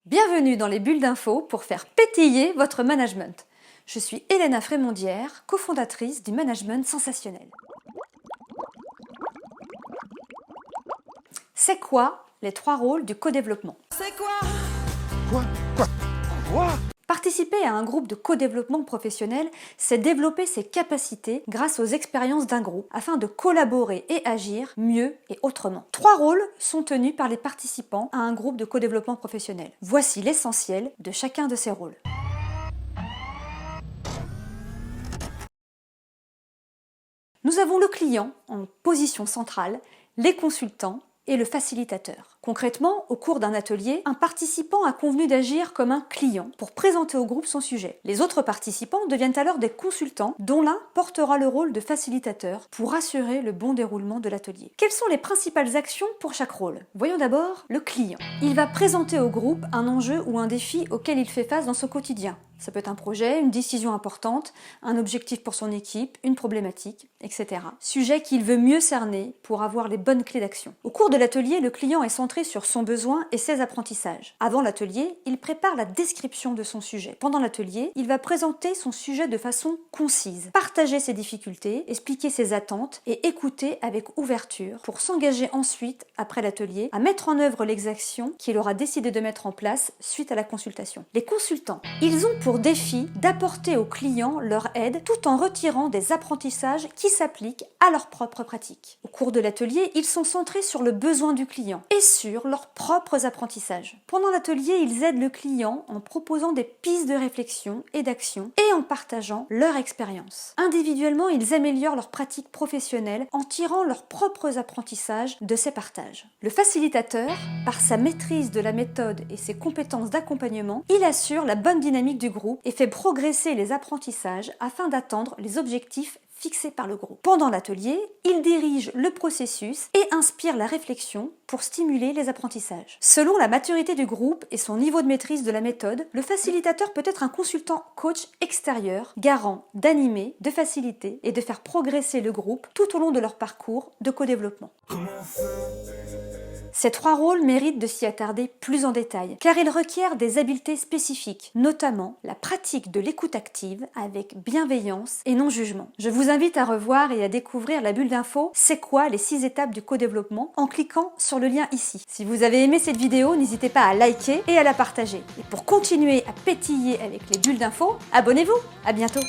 Bienvenue dans les bulles d'infos pour faire pétiller votre management. Je suis Elena Frémondière, cofondatrice du Management Sensationnel. C'est quoi les 3 rôles du co-développement? C'est quoi? Quoi? Participer à un groupe de co-développement professionnel, c'est développer ses capacités grâce aux expériences d'un groupe afin de collaborer et agir mieux et autrement. 3 rôles sont tenus par les participants à un groupe de co-développement professionnel. Voici l'essentiel de chacun de ces rôles. Nous avons le client en position centrale, les consultants et le facilitateur. Concrètement, au cours d'un atelier, un participant a convenu d'agir comme un client pour présenter au groupe son sujet. Les autres participants deviennent alors des consultants dont l'un portera le rôle de facilitateur pour assurer le bon déroulement de l'atelier. Quelles sont les principales actions pour chaque rôle? Voyons d'abord le client. Il va présenter au groupe un enjeu ou un défi auquel il fait face dans son quotidien. Ça peut être un projet, une décision importante, un objectif pour son équipe, une problématique, etc. Sujet qu'il veut mieux cerner pour avoir les bonnes clés d'action. Au cours de l'atelier, le client est centré sur son besoin et ses apprentissages. Avant l'atelier, il prépare la description de son sujet. Pendant l'atelier, il va présenter son sujet de façon concise, partager ses difficultés, expliquer ses attentes et écouter avec ouverture pour s'engager ensuite, après l'atelier, à mettre en œuvre les actions qu'il aura décidé de mettre en place suite à la consultation. Les consultants, ils ont pour défi d'apporter aux clients leur aide tout en retirant des apprentissages qui s'appliquent à leur propre pratique. Au cours de l'atelier, ils sont centrés sur le besoin du client et sur leurs propres apprentissages. Pendant l'atelier, ils aident le client en proposant des pistes de réflexion et d'action et en partageant leur expérience. Individuellement, ils améliorent leur pratique professionnelle en tirant leurs propres apprentissages de ces partages. Le facilitateur, par sa maîtrise de la méthode et ses compétences d'accompagnement, il assure la bonne dynamique du groupe et fait progresser les apprentissages afin d'atteindre les objectifs fixés par le groupe. Pendant l'atelier, il dirige le processus et inspire la réflexion pour stimuler les apprentissages. Selon la maturité du groupe et son niveau de maîtrise de la méthode, le facilitateur peut être un consultant coach extérieur, garant d'animer, de faciliter et de faire progresser le groupe tout au long de leur parcours de co-développement. Ces 3 rôles méritent de s'y attarder plus en détail, car ils requièrent des habiletés spécifiques, notamment la pratique de l'écoute active avec bienveillance et non-jugement. Je vous invite à revoir et à découvrir la bulle d'info « C'est quoi les 6 étapes du co-développement » en cliquant sur le lien ici. Si vous avez aimé cette vidéo, n'hésitez pas à liker et à la partager. Et pour continuer à pétiller avec les bulles d'info, abonnez-vous. À bientôt.